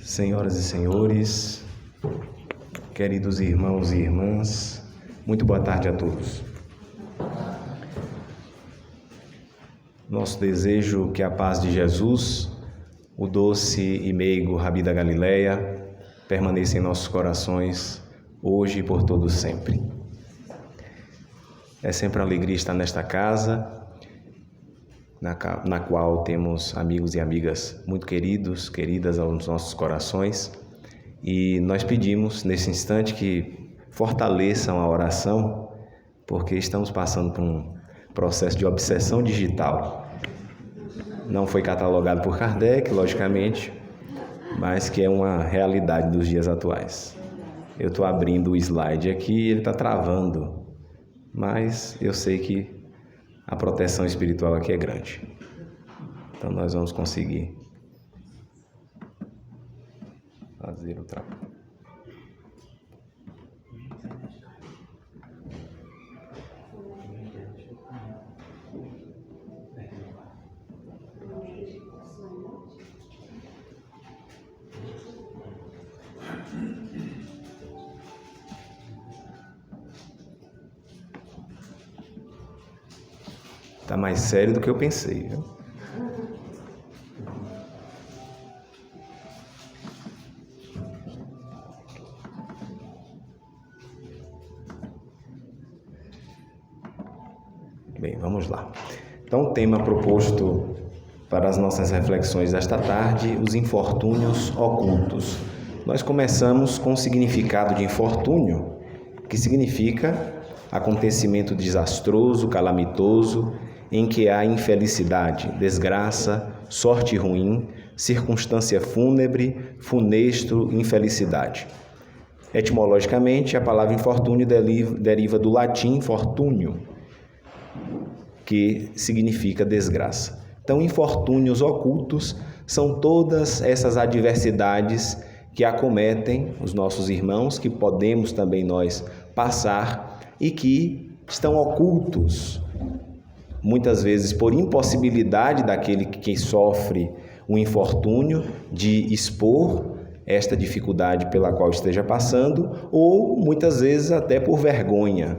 Senhoras e senhores, queridos irmãos e irmãs, muito boa tarde a todos. Nosso desejo que a paz de Jesus, o doce e meigo Rabi da Galileia, permaneça em nossos corações, hoje e por todo sempre. É sempre uma alegria estar nesta casa, na qual temos amigos e amigas muito queridas aos nossos corações, e nós pedimos nesse instante que fortaleçam a oração, porque estamos passando por um processo de obsessão digital. Não foi catalogado por Kardec, logicamente, mas que é uma realidade dos dias atuais. Eu estou abrindo o slide aqui e ele está travando, mas eu sei que a proteção espiritual aqui é grande. Então nós vamos conseguir fazer o trabalho. Está mais sério do que eu pensei, viu? Bem, vamos lá. Então, o tema proposto para as nossas reflexões desta tarde, os infortúnios ocultos. Nós começamos com o significado de infortúnio, que significa acontecimento desastroso, calamitoso, em que há infelicidade, desgraça, sorte ruim, circunstância fúnebre, funesto, infelicidade. Etimologicamente, a palavra infortúnio deriva do latim fortúnio, que significa desgraça. Então, infortúnios ocultos são todas essas adversidades que acometem os nossos irmãos, que podemos também nós passar e que estão ocultos, muitas vezes por impossibilidade daquele que sofre o infortúnio de expor esta dificuldade pela qual esteja passando, ou muitas vezes até por vergonha.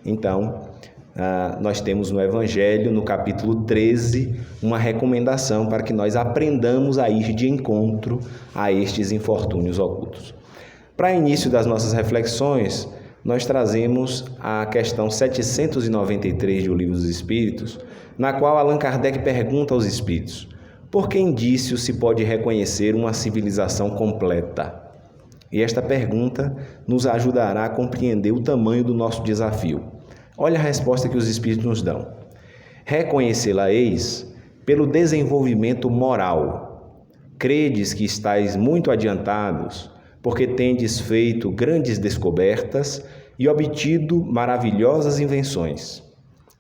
Então, nós temos no Evangelho, no capítulo 13, uma recomendação para que nós aprendamos a ir de encontro a estes infortúnios ocultos. Para início das nossas reflexões, nós trazemos a questão 793 de O Livro dos Espíritos, na qual Allan Kardec pergunta aos espíritos: por que indício se pode reconhecer uma civilização completa? E esta pergunta nos ajudará a compreender o tamanho do nosso desafio. Olha a resposta que os espíritos nos dão. Reconhecê-la-eis pelo desenvolvimento moral. Credes que estáis muito adiantados, porque tendes feito grandes descobertas e obtido maravilhosas invenções.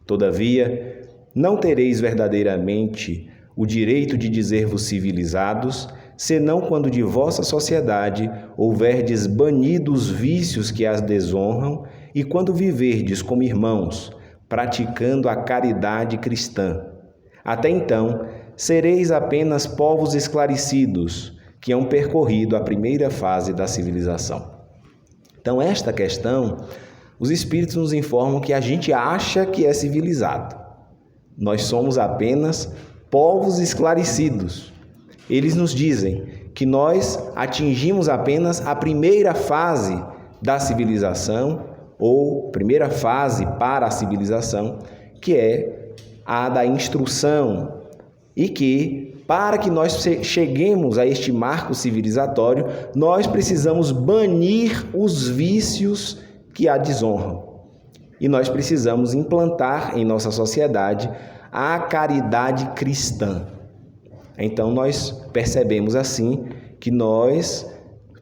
Todavia, não tereis verdadeiramente o direito de dizer-vos civilizados, senão quando de vossa sociedade houverdes banido os vícios que as desonram e quando viverdes como irmãos, praticando a caridade cristã. Até então, sereis apenas povos esclarecidos, que hão percorrido a primeira fase da civilização. Então, esta questão, os espíritos nos informam que a gente acha que é civilizado. Nós somos apenas povos esclarecidos. Eles nos dizem que nós atingimos apenas a primeira fase da civilização, ou primeira fase para a civilização, que é a da instrução, e que para que nós cheguemos a este marco civilizatório, nós precisamos banir os vícios que a desonram. E nós precisamos implantar em nossa sociedade a caridade cristã. Então nós percebemos assim que nós,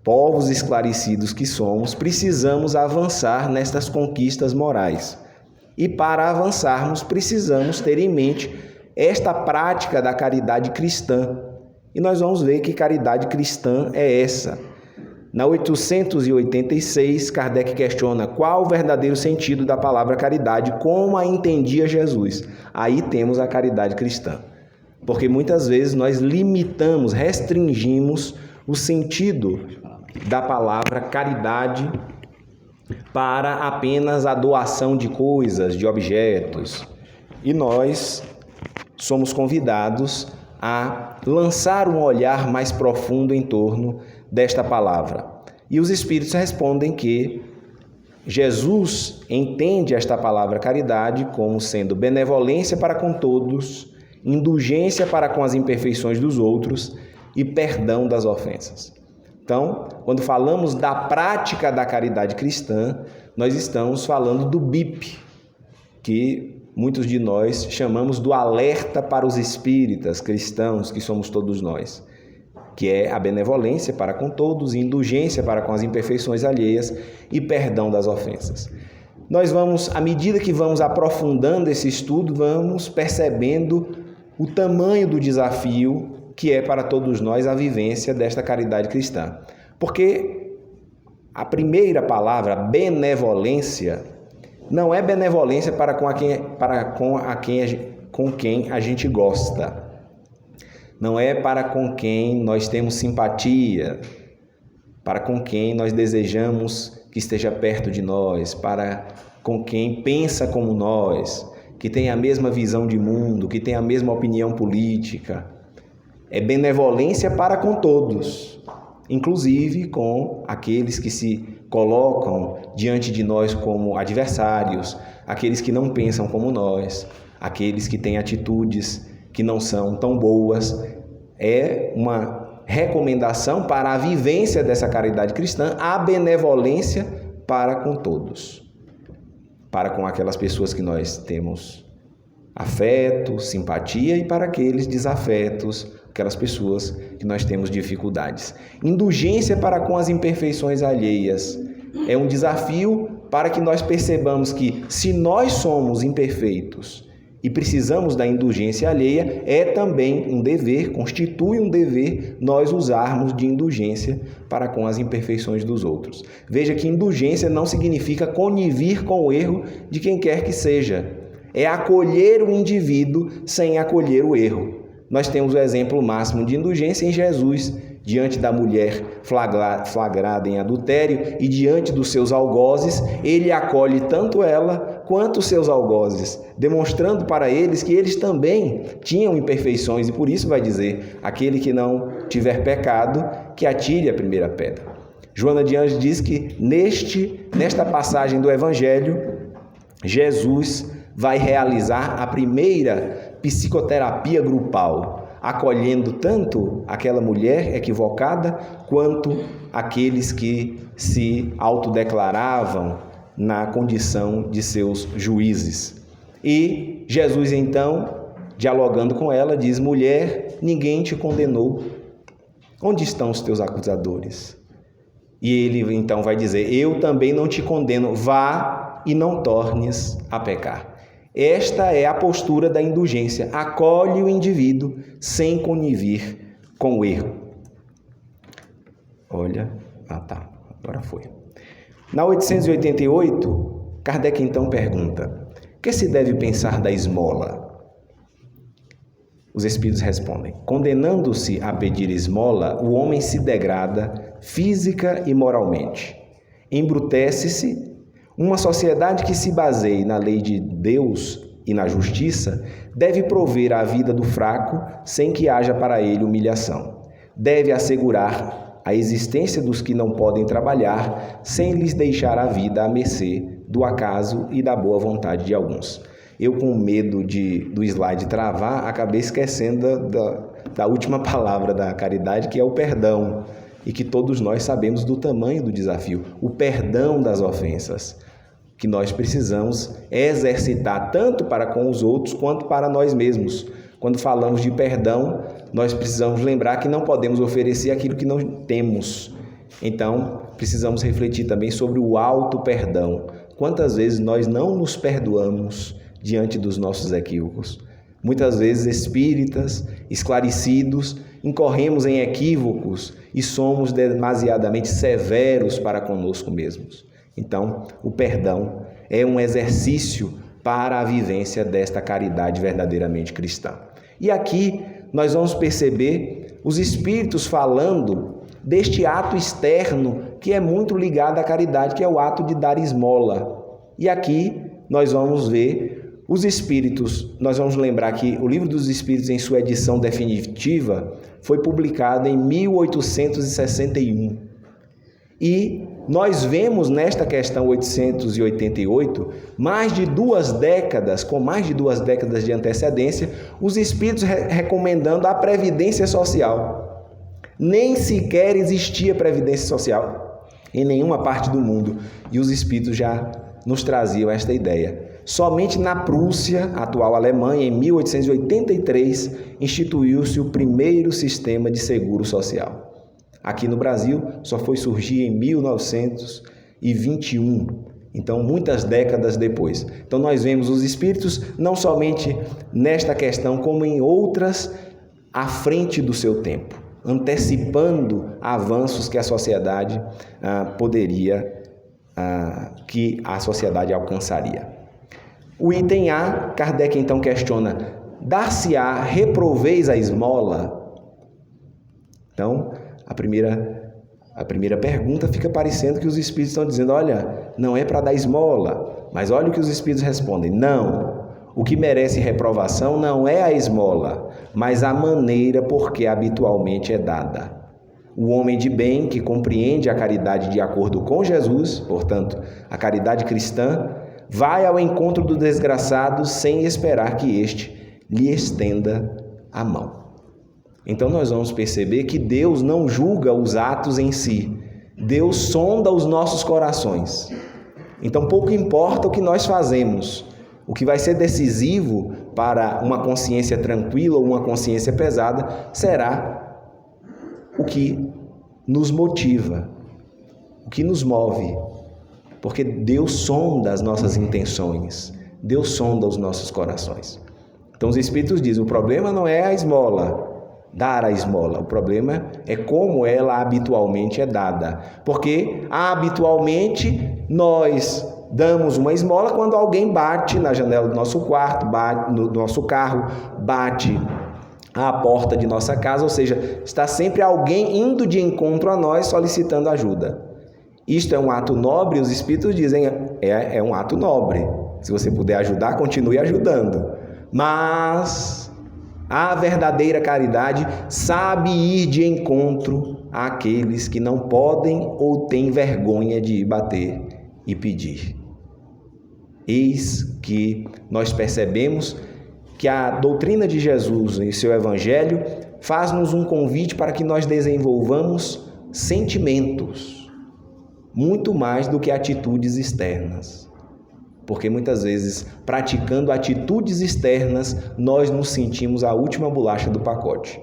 povos esclarecidos que somos, precisamos avançar nestas conquistas morais. E para avançarmos, precisamos ter em mente esta prática da caridade cristã. E nós vamos ver que caridade cristã é essa. Na 886, Kardec questiona qual o verdadeiro sentido da palavra caridade, como a entendia Jesus. Aí temos a caridade cristã. Porque muitas vezes nós limitamos, restringimos o sentido da palavra caridade para apenas a doação de coisas, de objetos. E nós somos convidados a lançar um olhar mais profundo em torno desta palavra. E os Espíritos respondem que Jesus entende esta palavra caridade como sendo benevolência para com todos, indulgência para com as imperfeições dos outros e perdão das ofensas. Então, quando falamos da prática da caridade cristã, nós estamos falando do BIP, que muitos de nós chamamos do alerta para os espíritas cristãos, que somos todos nós, que é a benevolência para com todos, indulgência para com as imperfeições alheias e perdão das ofensas. Nós vamos, à medida que vamos aprofundando esse estudo, vamos percebendo o tamanho do desafio que é para todos nós a vivência desta caridade cristã. Porque a primeira palavra, benevolência, não é benevolência para com quem a gente gosta. Não é para com quem nós temos simpatia, para com quem nós desejamos que esteja perto de nós, para com quem pensa como nós, que tem a mesma visão de mundo, que tem a mesma opinião política. É benevolência para com todos, inclusive com aqueles que se colocam diante de nós como adversários, aqueles que não pensam como nós, aqueles que têm atitudes que não são tão boas. É uma recomendação para a vivência dessa caridade cristã, a benevolência para com todos, para com aquelas pessoas que nós temos afeto, simpatia, e para aqueles desafetos, aquelas pessoas que nós temos dificuldades. Indulgência para com as imperfeições alheias é um desafio para que nós percebamos que, se nós somos imperfeitos e precisamos da indulgência alheia, é também um dever, constitui um dever, nós usarmos de indulgência para com as imperfeições dos outros. Veja que indulgência não significa conivir com o erro de quem quer que seja. É acolher o indivíduo sem acolher o erro. Nós temos o exemplo máximo de indulgência em Jesus, diante da mulher flagrada em adultério e diante dos seus algozes, ele acolhe tanto ela quanto os seus algozes, demonstrando para eles que eles também tinham imperfeições, e por isso vai dizer: aquele que não tiver pecado, que atire a primeira pedra. Joana de Anjos diz que nesta passagem do Evangelho, Jesus vai realizar a primeira psicoterapia grupal, acolhendo tanto aquela mulher equivocada quanto aqueles que se autodeclaravam na condição de seus juízes. E Jesus, então, dialogando com ela, diz: mulher, ninguém te condenou. Onde estão os teus acusadores? E ele então vai dizer: eu também não te condeno, vá e não tornes a pecar. Esta é a postura da indulgência, acolhe o indivíduo sem conivir com o erro. Agora foi. Na 888, Kardec então pergunta: o que se deve pensar da esmola? Os Espíritos respondem: condenando-se a pedir esmola, o homem se degrada física e moralmente. Embrutece-se. Uma sociedade que se baseie na lei de Deus e na justiça deve prover a vida do fraco sem que haja para ele humilhação. Deve assegurar a existência dos que não podem trabalhar sem lhes deixar a vida à mercê do acaso e da boa vontade de alguns. Eu, com medo do slide travar, acabei esquecendo da última palavra da caridade, que é o perdão, e que todos nós sabemos do tamanho do desafio, o perdão das ofensas, que nós precisamos exercitar tanto para com os outros quanto para nós mesmos. Quando falamos de perdão, nós precisamos lembrar que não podemos oferecer aquilo que não temos. Então, precisamos refletir também sobre o auto-perdão. Quantas vezes nós não nos perdoamos diante dos nossos equívocos? Muitas vezes, espíritas, esclarecidos, incorremos em equívocos e somos demasiadamente severos para conosco mesmos. Então, o perdão é um exercício para a vivência desta caridade verdadeiramente cristã. E aqui nós vamos perceber os Espíritos falando deste ato externo que é muito ligado à caridade, que é o ato de dar esmola. E aqui nós vamos ver os Espíritos, nós vamos lembrar que o Livro dos Espíritos, em sua edição definitiva, foi publicado em 1861. E nós vemos nesta questão 888, mais de 2 décadas, com mais de 2 décadas de antecedência, os Espíritos recomendando a previdência social. Nem sequer existia previdência social em nenhuma parte do mundo. E os Espíritos já nos traziam esta ideia. Somente na Prússia, atual Alemanha, em 1883, instituiu-se o primeiro sistema de seguro social. Aqui no Brasil, só foi surgir em 1921, então muitas décadas depois. Então nós vemos os Espíritos, não somente nesta questão, como em outras, à frente do seu tempo, antecipando avanços que a sociedade que a sociedade alcançaria. O item A, Kardec então questiona: dar-se-á reproveis a esmola? Então, a primeira pergunta fica parecendo que os Espíritos estão dizendo: olha, não é para dar esmola. Mas olha o que os Espíritos respondem: não, o que merece reprovação não é a esmola, mas a maneira por que habitualmente é dada. O homem de bem que compreende a caridade de acordo com Jesus, portanto, a caridade cristã, vai ao encontro do desgraçado sem esperar que este lhe estenda a mão. Então nós vamos perceber que Deus não julga os atos em si. Deus sonda os nossos corações. Então pouco importa o que nós fazemos. O que vai ser decisivo para uma consciência tranquila ou uma consciência pesada será o que nos motiva, o que nos move. Porque Deus sonda as nossas intenções. Deus sonda os nossos corações. Então os Espíritos dizem: o problema não é a esmola, dar a esmola. O problema é como ela habitualmente é dada. Porque habitualmente nós damos uma esmola quando alguém bate na janela do nosso quarto, bate no nosso carro, bate à porta de nossa casa, ou seja, está sempre alguém indo de encontro a nós solicitando ajuda. Isto é um ato nobre, os Espíritos dizem, é um ato nobre. Se você puder ajudar, continue ajudando. Mas a verdadeira caridade sabe ir de encontro àqueles que não podem ou têm vergonha de ir bater e pedir. Eis que nós percebemos que a doutrina de Jesus em seu Evangelho faz-nos um convite para que nós desenvolvamos sentimentos, muito mais do que atitudes externas. Porque muitas vezes, praticando atitudes externas, nós nos sentimos a última bolacha do pacote.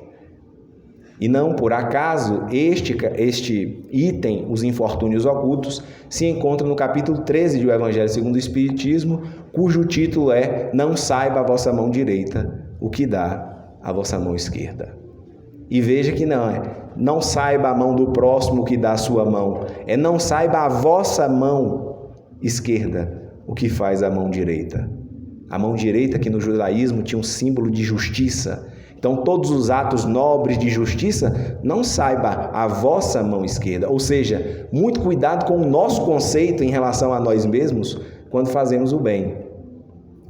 E não por acaso, este item, os infortúnios ocultos, se encontra no capítulo 13 do Evangelho segundo o Espiritismo, cujo título é: não saiba a vossa mão direita o que dá a vossa mão esquerda. E veja que não saiba a mão do próximo o que dá a sua mão, não saiba a vossa mão esquerda o que faz a mão direita. A mão direita, que no judaísmo tinha um símbolo de justiça. Então, todos os atos nobres de justiça, não saiba a vossa mão esquerda. Ou seja, muito cuidado com o nosso conceito em relação a nós mesmos quando fazemos o bem.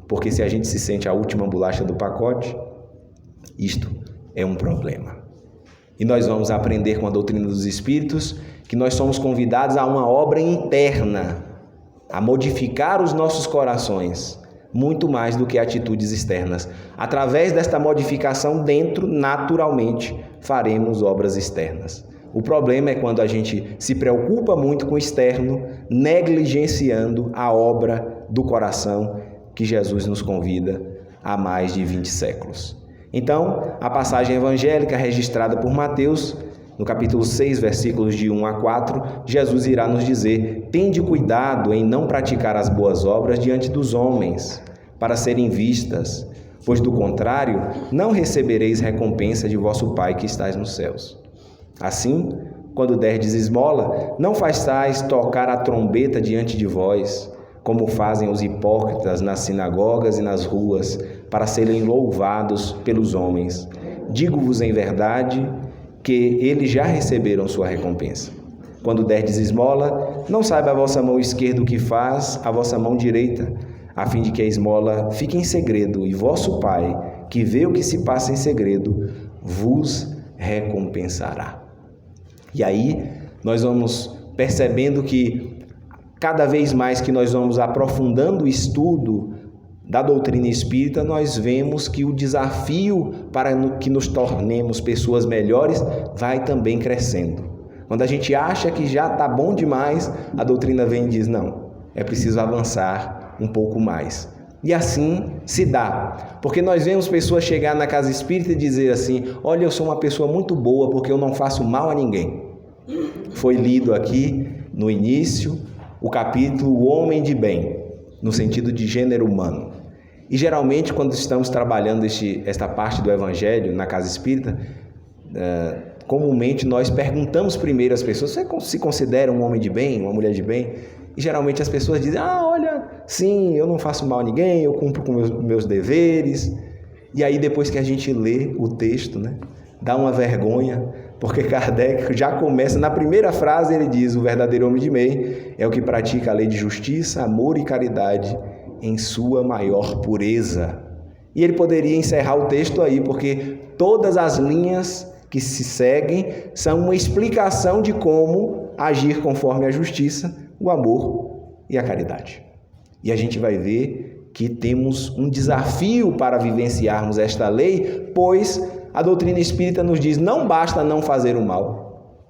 Porque se a gente se sente a última bolacha do pacote, isto é um problema. E nós vamos aprender com a doutrina dos Espíritos que nós somos convidados a uma obra interna, a modificar os nossos corações, muito mais do que atitudes externas. Através desta modificação dentro, naturalmente, faremos obras externas. O problema é quando a gente se preocupa muito com o externo, negligenciando a obra do coração que Jesus nos convida há mais de 20 séculos. Então, a passagem evangélica registrada por Mateus, no capítulo 6, versículos de 1 a 4, Jesus irá nos dizer: tende cuidado em não praticar as boas obras diante dos homens, para serem vistas, pois do contrário, não recebereis recompensa de vosso Pai que estais nos céus. Assim, quando derdes esmola, não façais tocar a trombeta diante de vós, como fazem os hipócritas nas sinagogas e nas ruas, para serem louvados pelos homens. Digo-vos em verdade que eles já receberam sua recompensa. Quando derdes esmola, não saiba a vossa mão esquerda o que faz a vossa mão direita, a fim de que a esmola fique em segredo, e vosso Pai, que vê o que se passa em segredo, vos recompensará. E aí nós vamos percebendo que cada vez mais que nós vamos aprofundando o estudo da doutrina espírita, nós vemos que o desafio para que nos tornemos pessoas melhores vai também crescendo. Quando a gente acha que já está bom demais, a doutrina vem e diz, não, é preciso avançar um pouco mais. E assim se dá, porque nós vemos pessoas chegar na casa espírita e dizer assim, olha, eu sou uma pessoa muito boa porque eu não faço mal a ninguém. Foi lido aqui no início o capítulo O Homem de Bem, no sentido de gênero humano. E geralmente quando estamos trabalhando esta parte do Evangelho na casa espírita, comumente nós perguntamos primeiro às pessoas, você se considera um homem de bem, uma mulher de bem? E geralmente as pessoas dizem, olha, sim, eu não faço mal a ninguém, eu cumpro com meus deveres. E aí depois que a gente lê o texto, dá uma vergonha, porque Kardec já começa, na primeira frase ele diz, o verdadeiro homem de bem é o que pratica a lei de justiça, amor e caridade em sua maior pureza. E ele poderia encerrar o texto aí, porque todas as linhas que se seguem são uma explicação de como agir conforme a justiça, o amor e a caridade. E a gente vai ver que temos um desafio para vivenciarmos esta lei, pois a doutrina espírita nos diz, não basta não fazer o mal,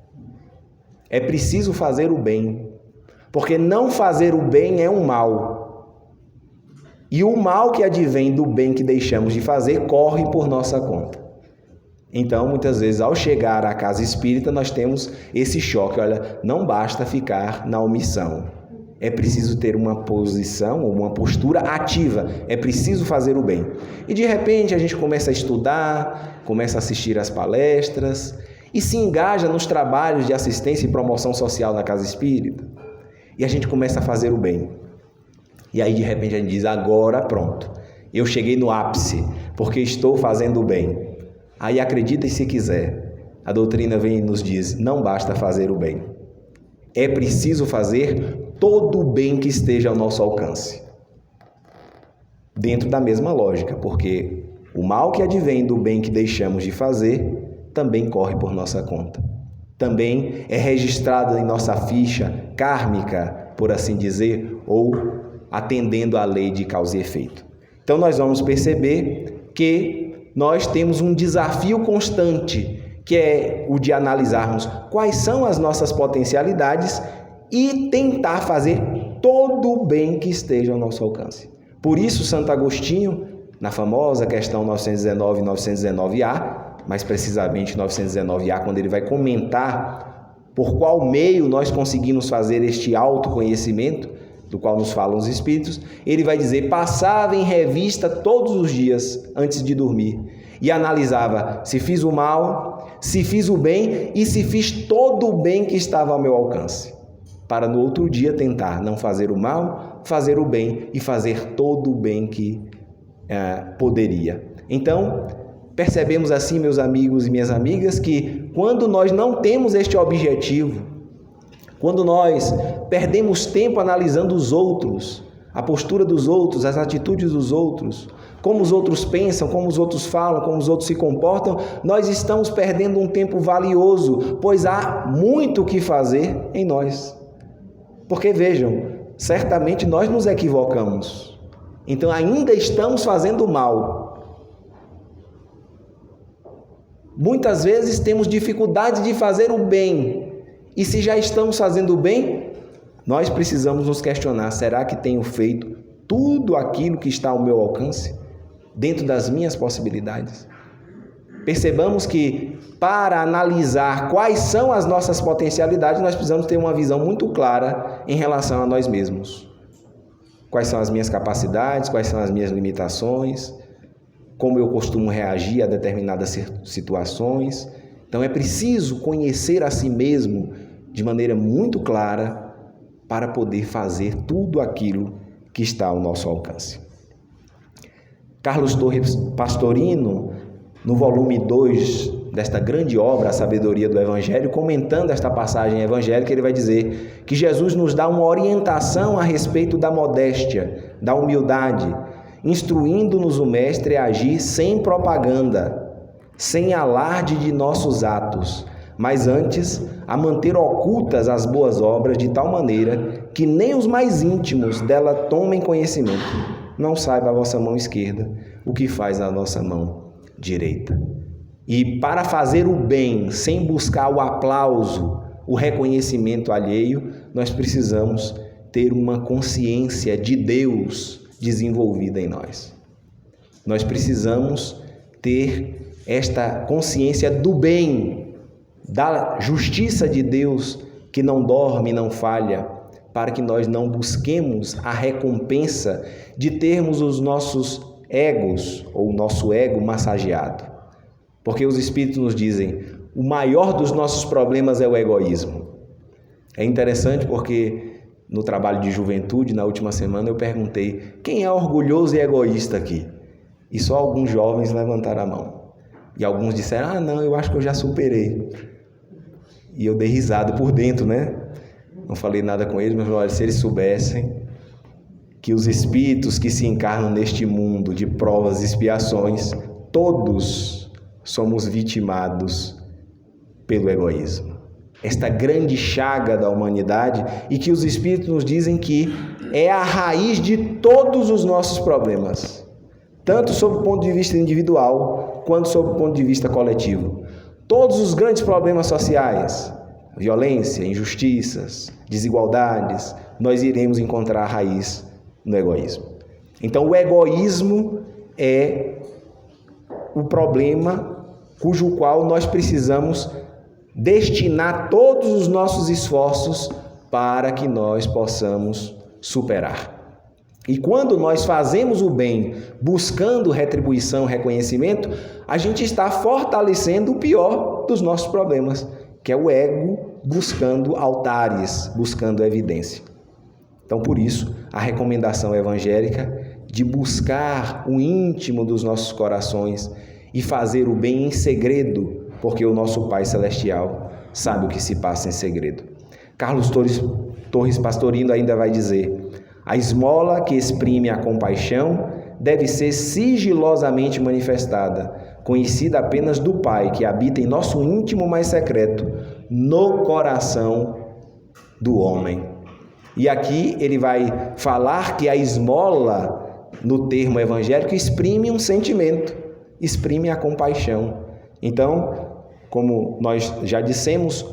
é preciso fazer o bem, porque não fazer o bem é um mal. E o mal que advém do bem que deixamos de fazer corre por nossa conta. Então, muitas vezes, ao chegar à casa espírita, nós temos esse choque. Olha, não basta ficar na omissão. É preciso ter uma posição, uma postura ativa. É preciso fazer o bem. E, de repente, a gente começa a estudar, começa a assistir às palestras e se engaja nos trabalhos de assistência e promoção social na casa espírita. E a gente começa a fazer o bem. E aí, de repente, a gente diz, agora pronto. Eu cheguei no ápice, porque estou fazendo o bem. Aí acreditem se quiser, a doutrina vem e nos diz, não basta fazer o bem. É preciso fazer todo o bem que esteja ao nosso alcance. Dentro da mesma lógica, porque o mal que advém do bem que deixamos de fazer, também corre por nossa conta. Também é registrado em nossa ficha kármica, por assim dizer, ou atendendo à lei de causa e efeito. Então nós vamos perceber que nós temos um desafio constante, que é o de analisarmos quais são as nossas potencialidades e tentar fazer todo o bem que esteja ao nosso alcance. Por isso, Santo Agostinho, na famosa questão 919 e 919A, mais precisamente 919A, quando ele vai comentar por qual meio nós conseguimos fazer este autoconhecimento, do qual nos falam os Espíritos, ele vai dizer, passava em revista todos os dias antes de dormir e analisava se fiz o mal, se fiz o bem e se fiz todo o bem que estava ao meu alcance, para no outro dia tentar não fazer o mal, fazer o bem e fazer todo o bem que poderia. Então, percebemos assim, meus amigos e minhas amigas, que quando nós não temos este objetivo, quando nós perdemos tempo analisando os outros, a postura dos outros, as atitudes dos outros, como os outros pensam, como os outros falam, como os outros se comportam, nós estamos perdendo um tempo valioso, pois há muito o que fazer em nós. Porque vejam, certamente nós nos equivocamos, então ainda estamos fazendo mal. Muitas vezes temos dificuldade de fazer o bem. E se já estamos fazendo o bem, nós precisamos nos questionar, será que tenho feito tudo aquilo que está ao meu alcance, dentro das minhas possibilidades? Percebamos que para analisar quais são as nossas potencialidades, nós precisamos ter uma visão muito clara em relação a nós mesmos. Quais são as minhas capacidades, quais são as minhas limitações, como eu costumo reagir a determinadas situações. Então é preciso conhecer a si mesmo de maneira muito clara para poder fazer tudo aquilo que está ao nosso alcance. Carlos Torres Pastorino, no volume 2 desta grande obra, a sabedoria do Evangelho, comentando esta passagem evangélica, ele vai dizer que Jesus nos dá uma orientação a respeito da modéstia, da humildade, instruindo-nos o Mestre a agir sem propaganda, sem alarde de nossos atos, mas antes a manter ocultas as boas obras de tal maneira que nem os mais íntimos dela tomem conhecimento. Não saiba a vossa mão esquerda o que faz a nossa mão direita. E para fazer o bem sem buscar o aplauso, o reconhecimento alheio, nós precisamos ter uma consciência de Deus desenvolvida em nós. Nós precisamos ter esta consciência do bem, da justiça de Deus que não dorme, não falha, para que nós não busquemos a recompensa de termos os nossos egos ou o nosso ego massageado. Porque os Espíritos nos dizem, o maior dos nossos problemas é o egoísmo. É interessante porque no trabalho de juventude, na última semana, eu perguntei, quem é orgulhoso e egoísta aqui? E só alguns jovens levantaram a mão. E alguns disseram, não, eu acho que eu já superei. E eu dei risada por dentro, né? Não falei nada com eles, mas olha, se eles soubessem que os espíritos que se encarnam neste mundo de provas e expiações, todos somos vitimados pelo egoísmo. Esta grande chaga da humanidade e que os espíritos nos dizem que é a raiz de todos os nossos problemas, tanto sob o ponto de vista individual, quanto sob o ponto de vista coletivo. Todos os grandes problemas sociais, violência, injustiças, desigualdades, nós iremos encontrar a raiz no egoísmo. Então, o egoísmo é o problema cujo qual nós precisamos destinar todos os nossos esforços para que nós possamos superar. E quando nós fazemos o bem buscando retribuição, reconhecimento, a gente está fortalecendo o pior dos nossos problemas, que é o ego buscando altares, buscando evidência. Então, por isso, a recomendação evangélica de buscar o íntimo dos nossos corações e fazer o bem em segredo, porque o nosso Pai Celestial sabe o que se passa em segredo. Carlos Torres Pastorino ainda vai dizer, a esmola que exprime a compaixão deve ser sigilosamente manifestada, conhecida apenas do Pai, que habita em nosso íntimo mais secreto, no coração do homem. E aqui ele vai falar que a esmola, no termo evangélico, exprime um sentimento, exprime a compaixão. Então, como nós já dissemos,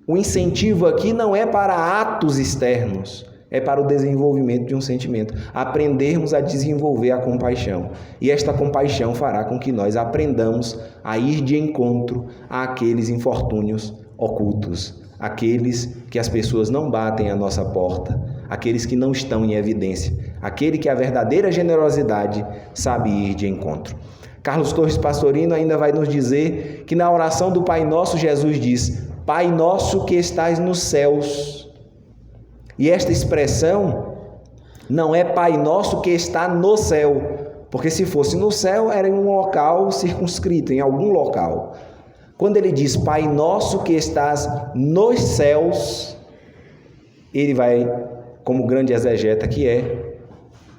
o incentivo aqui não é para atos externos, é para o desenvolvimento de um sentimento, aprendermos a desenvolver a compaixão. E esta compaixão fará com que nós aprendamos a ir de encontro àqueles infortúnios ocultos, aqueles que as pessoas não batem à nossa porta, aqueles que não estão em evidência, aquele que a verdadeira generosidade sabe ir de encontro. Carlos Torres Pastorino ainda vai nos dizer que na oração do Pai Nosso, Jesus diz, Pai Nosso que estais nos céus. E esta expressão não é Pai Nosso que está no céu, porque se fosse no céu era em um local circunscrito, em algum local. Quando ele diz Pai Nosso que estás nos céus, ele vai, como grande exegeta que é,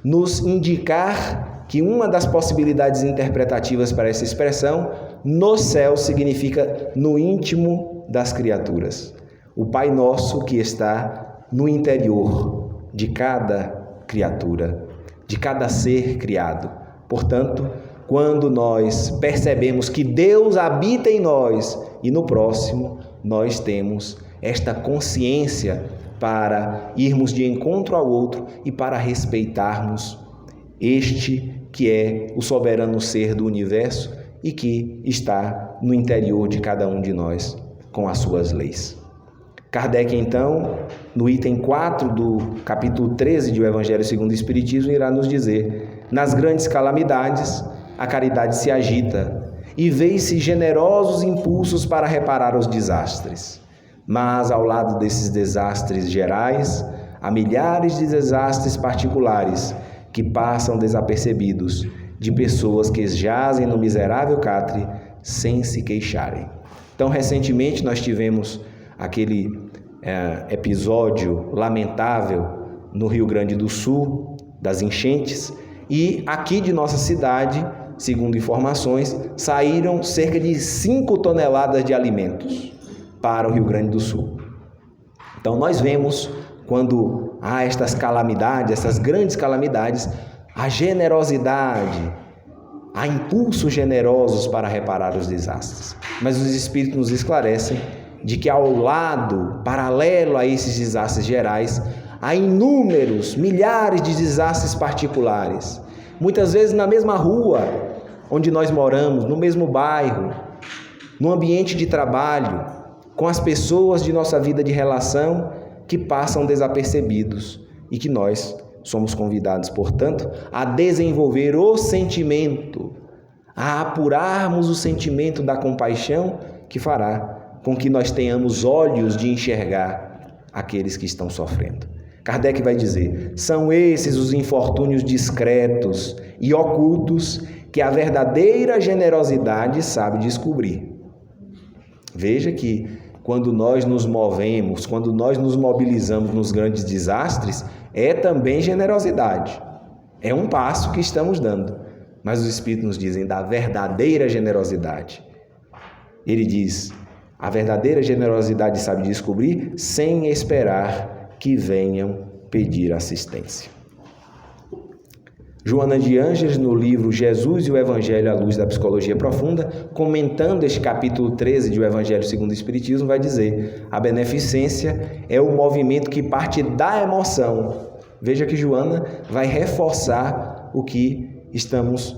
nos indicar que uma das possibilidades interpretativas para essa expressão, no céu, significa no íntimo das criaturas. O Pai Nosso que está no interior de cada criatura, de cada ser criado. Portanto, quando nós percebemos que Deus habita em nós e no próximo, nós temos esta consciência para irmos de encontro ao outro e para respeitarmos este que é o soberano ser do universo e que está no interior de cada um de nós com as suas leis. Kardec, então, no item 4 do capítulo 13 do Evangelho segundo o Espiritismo, irá nos dizer, nas grandes calamidades, a caridade se agita e vê-se generosos impulsos para reparar os desastres. Mas, ao lado desses desastres gerais, há milhares de desastres particulares que passam desapercebidos, de pessoas que jazem no miserável catre, sem se queixarem. Então, recentemente nós tivemos aquele episódio lamentável no Rio Grande do Sul, das enchentes, e aqui de nossa cidade, segundo informações, saíram cerca de 5 toneladas de alimentos para o Rio Grande do Sul. Então nós vemos, quando há estas calamidades, essas grandes calamidades, a generosidade, há impulsos generosos para reparar os desastres. Mas os Espíritos nos esclarecem de que ao lado, paralelo a esses desastres gerais, há inúmeros, milhares de desastres particulares. Muitas vezes na mesma rua onde nós moramos, no mesmo bairro, no ambiente de trabalho, com as pessoas de nossa vida de relação que passam desapercebidos e que nós somos convidados, portanto, a desenvolver o sentimento, a apurarmos o sentimento da compaixão que fará com que nós tenhamos olhos de enxergar aqueles que estão sofrendo. Kardec vai dizer: são esses os infortúnios discretos e ocultos que a verdadeira generosidade sabe descobrir. Veja que quando nós nos movemos, quando nós nos mobilizamos nos grandes desastres, é também generosidade. É um passo que estamos dando. Mas os Espíritos nos dizem da verdadeira generosidade. Ele diz: a verdadeira generosidade sabe descobrir sem esperar que venham pedir assistência. Joana de Ângeles, no livro Jesus e o Evangelho à Luz da Psicologia Profunda, comentando este capítulo 13 de O Evangelho segundo o Espiritismo, vai dizer: a beneficência é o movimento que parte da emoção. Veja que Joana vai reforçar o que estamos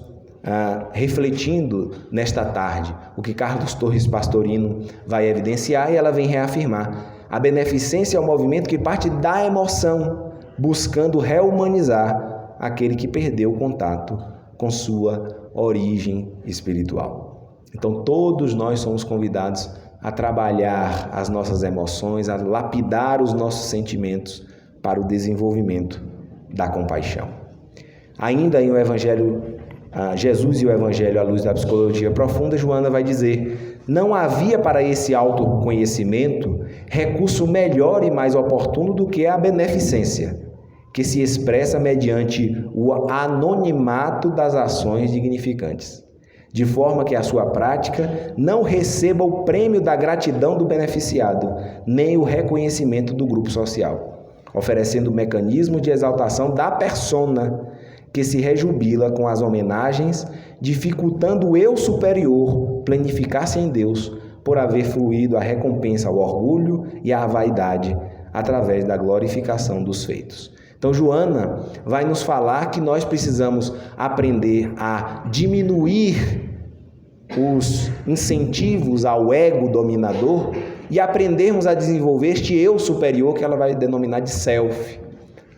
refletindo nesta tarde, o que Carlos Torres Pastorino vai evidenciar, e ela vem reafirmar. A beneficência é o movimento que parte da emoção, buscando reumanizar aquele que perdeu o contato com sua origem espiritual. Então, todos nós somos convidados a trabalhar as nossas emoções, a lapidar os nossos sentimentos para o desenvolvimento da compaixão. Ainda em o Evangelho, Jesus e o Evangelho à Luz da Psicologia Profunda, Joana vai dizer: não havia para esse autoconhecimento recurso melhor e mais oportuno do que a beneficência, que se expressa mediante o anonimato das ações dignificantes, de forma que a sua prática não receba o prêmio da gratidão do beneficiado, nem o reconhecimento do grupo social, oferecendo mecanismo de exaltação da persona, que se rejubila com as homenagens, dificultando o eu superior planificar-se em Deus, por haver fluído a recompensa ao orgulho e à vaidade, através da glorificação dos feitos. Então, Joana vai nos falar que nós precisamos aprender a diminuir os incentivos ao ego dominador e aprendermos a desenvolver este eu superior, que ela vai denominar de self.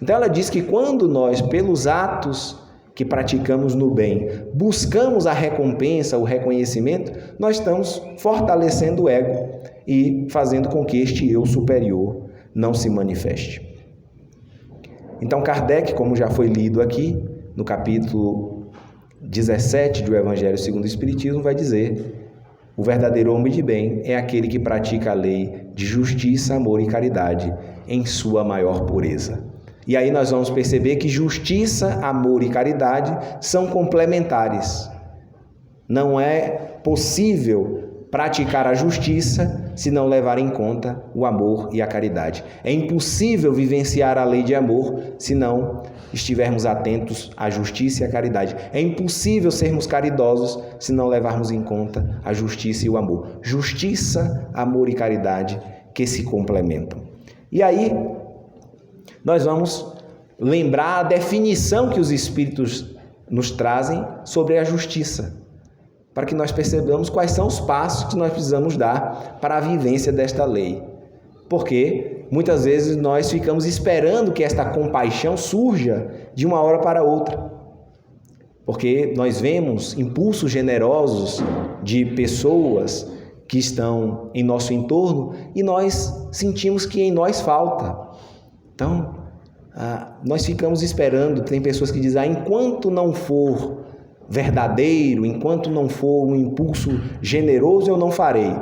Então, ela diz que quando nós, pelos atos que praticamos no bem, buscamos a recompensa, o reconhecimento, nós estamos fortalecendo o ego e fazendo com que este eu superior não se manifeste. Então, Kardec, como já foi lido aqui, no capítulo 17 do Evangelho segundo o Espiritismo, vai dizer: o verdadeiro homem de bem é aquele que pratica a lei de justiça, amor e caridade em sua maior pureza. E aí nós vamos perceber que justiça, amor e caridade são complementares. Não é possível praticar a justiça se não levar em conta o amor e a caridade. É impossível vivenciar a lei de amor se não estivermos atentos à justiça e à caridade. É impossível sermos caridosos se não levarmos em conta a justiça e o amor. Justiça, amor e caridade que se complementam. E aí nós vamos lembrar a definição que os Espíritos nos trazem sobre a justiça, para que nós percebamos quais são os passos que nós precisamos dar para a vivência desta lei. Porque muitas vezes nós ficamos esperando que esta compaixão surja de uma hora para outra. Porque nós vemos impulsos generosos de pessoas que estão em nosso entorno e nós sentimos que em nós falta. Então, nós ficamos esperando. Tem pessoas que dizem: enquanto não for verdadeiro, enquanto não for um impulso generoso, eu não farei.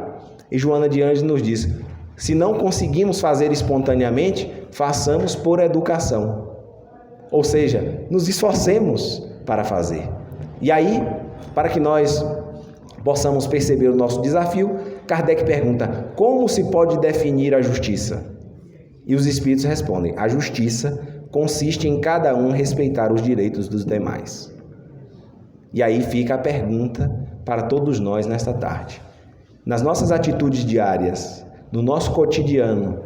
E Joana de Ângeles nos diz: se não conseguimos fazer espontaneamente, façamos por educação. Ou seja, nos esforcemos para fazer. E aí, para que nós possamos perceber o nosso desafio, Kardec pergunta: como se pode definir a justiça? E os espíritos respondem: a justiça consiste em cada um respeitar os direitos dos demais. E aí fica a pergunta para todos nós nesta tarde. Nas nossas atitudes diárias, no nosso cotidiano,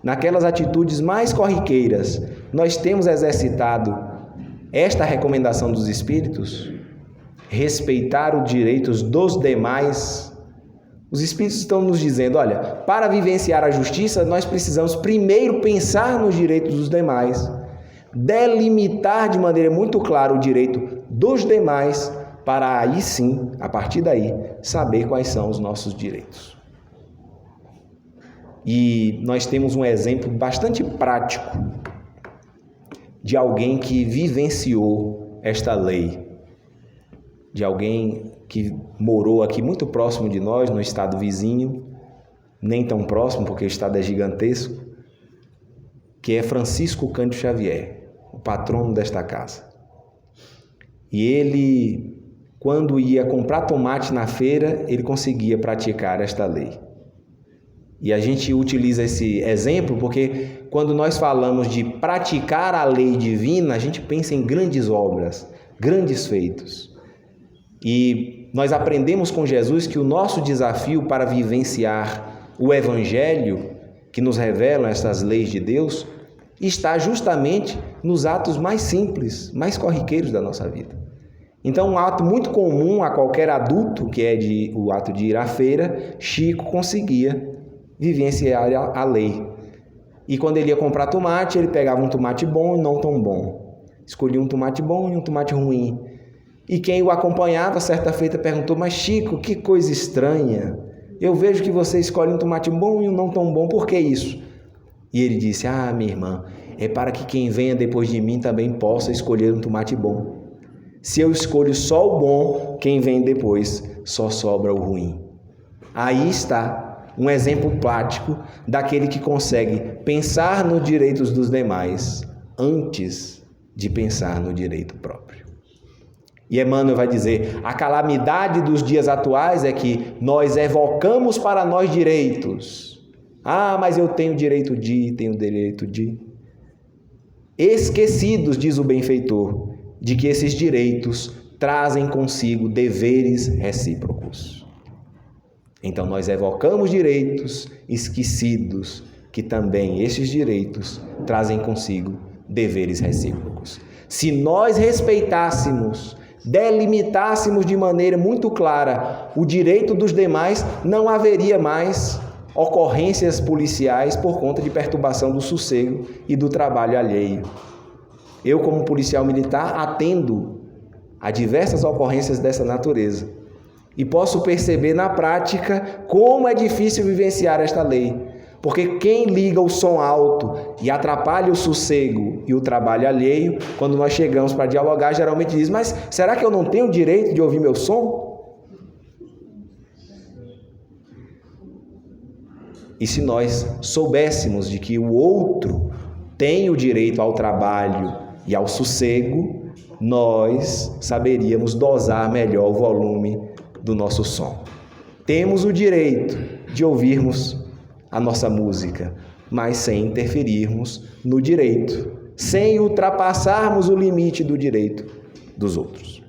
naquelas atitudes mais corriqueiras, nós temos exercitado esta recomendação dos espíritos? Respeitar os direitos dos demais? Os espíritos estão nos dizendo: olha, para vivenciar a justiça, nós precisamos primeiro pensar nos direitos dos demais, delimitar de maneira muito clara o direito dos demais, para aí sim, a partir daí, saber quais são os nossos direitos. E nós temos um exemplo bastante prático de alguém que vivenciou esta lei, de alguém que morou aqui muito próximo de nós, no estado vizinho, nem tão próximo porque o estado é gigantesco, que é Francisco Cândido Xavier, o patrono desta casa. E ele, quando ia comprar tomate na feira, ele conseguia praticar esta lei. E a gente utiliza esse exemplo porque quando nós falamos de praticar a lei divina, a gente pensa em grandes obras, grandes feitos. E nós aprendemos com Jesus que o nosso desafio para vivenciar o Evangelho, que nos revelam estas leis de Deus, está justamente nos atos mais simples, mais corriqueiros da nossa vida. Então, um ato muito comum a qualquer adulto, que é o ato de ir à feira, Chico conseguia vivenciar a lei. E quando ele ia comprar tomate, ele pegava um tomate bom e não tão bom. Escolhia um tomate bom e um tomate ruim. E quem o acompanhava, certa feita, perguntou: mas Chico, que coisa estranha. Eu vejo que você escolhe um tomate bom e um não tão bom, por que isso? E ele disse: ah, minha irmã, é para que quem venha depois de mim também possa escolher um tomate bom. Se eu escolho só o bom, quem vem depois só sobra o ruim. Aí está um exemplo prático daquele que consegue pensar nos direitos dos demais antes de pensar no direito próprio. E Emmanuel vai dizer: a calamidade dos dias atuais é que nós evocamos para nós direitos. Ah, mas eu tenho direito de... Esquecidos, diz o benfeitor, de que esses direitos trazem consigo deveres recíprocos. Então nós evocamos direitos, esquecidos que também esses direitos trazem consigo deveres recíprocos. Se nós respeitássemos, delimitássemos de maneira muito clara o direito dos demais, não haveria mais ocorrências policiais por conta de perturbação do sossego e do trabalho alheio. Eu, como policial militar, atendo a diversas ocorrências dessa natureza e posso perceber na prática como é difícil vivenciar esta lei, porque quem liga o som alto e atrapalha o sossego e o trabalho alheio, quando nós chegamos para dialogar, geralmente diz: mas será que eu não tenho o direito de ouvir meu som? E se nós soubéssemos de que o outro tem o direito ao trabalho e ao sossego, nós saberíamos dosar melhor o volume do nosso som. Temos o direito de ouvirmos a nossa música, mas sem interferirmos no direito, sem ultrapassarmos o limite do direito dos outros.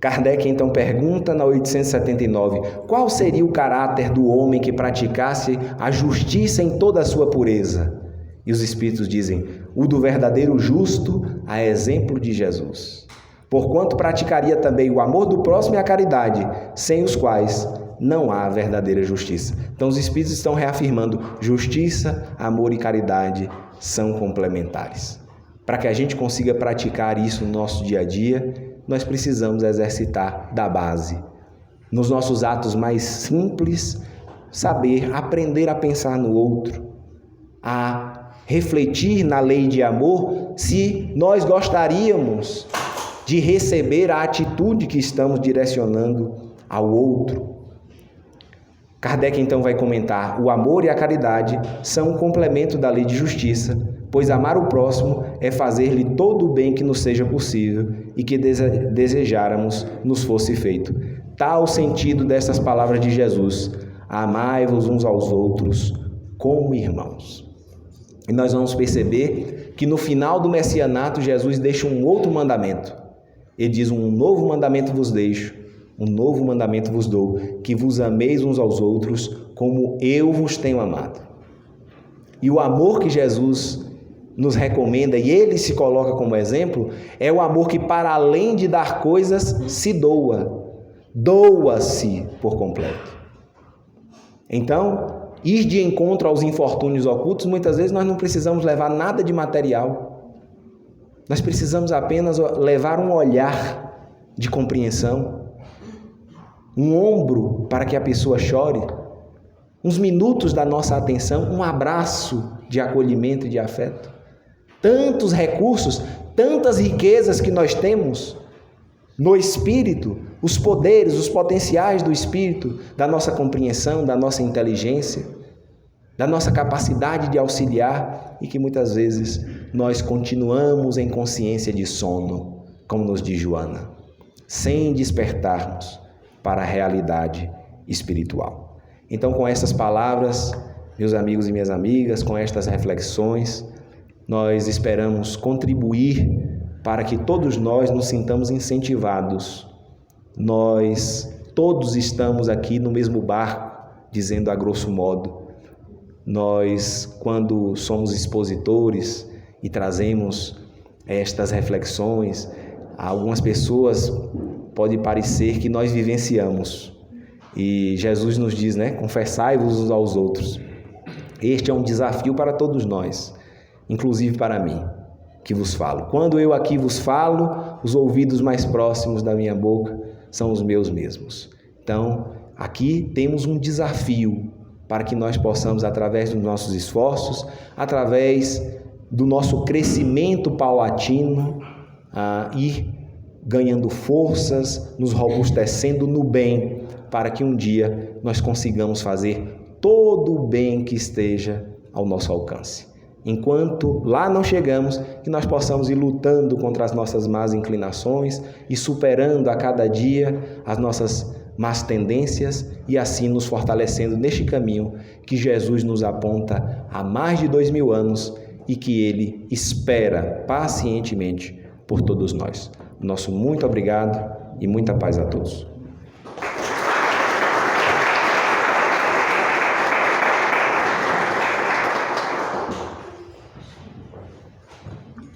Kardec então pergunta na 879, qual seria o caráter do homem que praticasse a justiça em toda a sua pureza? E os Espíritos dizem, o do verdadeiro justo, a exemplo de Jesus. Porquanto praticaria também o amor do próximo e a caridade, sem os quais não há verdadeira justiça. Então os Espíritos estão reafirmando, justiça, amor e caridade são complementares. Para que a gente consiga praticar isso no nosso dia a dia, nós precisamos exercitar da base. Nos nossos atos mais simples, saber, aprender a pensar no outro, a refletir na lei de amor, se nós gostaríamos de receber a atitude que estamos direcionando ao outro. Kardec então vai comentar: o amor e a caridade são um complemento da lei de justiça, pois amar o próximo é fazer-lhe todo o bem que nos seja possível e que desejáramos nos fosse feito. Tal o sentido dessas palavras de Jesus: amai-vos uns aos outros como irmãos. E nós vamos perceber que no final do messianato Jesus deixa um outro mandamento. Ele diz: um novo mandamento vos deixo, um novo mandamento vos dou, que vos ameis uns aos outros como eu vos tenho amado. E o amor que Jesus nos recomenda, e ele se coloca como exemplo, é o amor que, para além de dar coisas, se doa-se por completo. Então, ir de encontro aos infortúnios ocultos, muitas vezes nós não precisamos levar nada de material. Nós precisamos apenas levar um olhar de compreensão, um ombro para que a pessoa chore, uns minutos da nossa atenção, um abraço de acolhimento e de afeto. Tantos recursos, tantas riquezas que nós temos no espírito, os poderes, os potenciais do espírito, da nossa compreensão, da nossa inteligência, da nossa capacidade de auxiliar, e que muitas vezes nós continuamos em consciência de sono, como nos diz Joana, sem despertarmos para a realidade espiritual. Então, com essas palavras, meus amigos e minhas amigas, com estas reflexões, nós esperamos contribuir para que todos nós nos sintamos incentivados. Nós todos estamos aqui no mesmo barco, dizendo a grosso modo. Nós, quando somos expositores e trazemos estas reflexões, a algumas pessoas pode parecer que nós vivenciamos. E Jesus nos diz, confessai-vos uns aos outros. Este é um desafio para todos nós, inclusive para mim, que vos falo. Quando eu aqui vos falo, os ouvidos mais próximos da minha boca são os meus mesmos. Então, aqui temos um desafio para que nós possamos, através dos nossos esforços, através do nosso crescimento paulatino, ir ganhando forças, nos robustecendo no bem, para que um dia nós consigamos fazer todo o bem que esteja ao nosso alcance. Enquanto lá não chegamos, que nós possamos ir lutando contra as nossas más inclinações e superando a cada dia as nossas más tendências e assim nos fortalecendo neste caminho que Jesus nos aponta há mais de 2000 anos e que Ele espera pacientemente por todos nós. Nosso muito obrigado e muita paz a todos.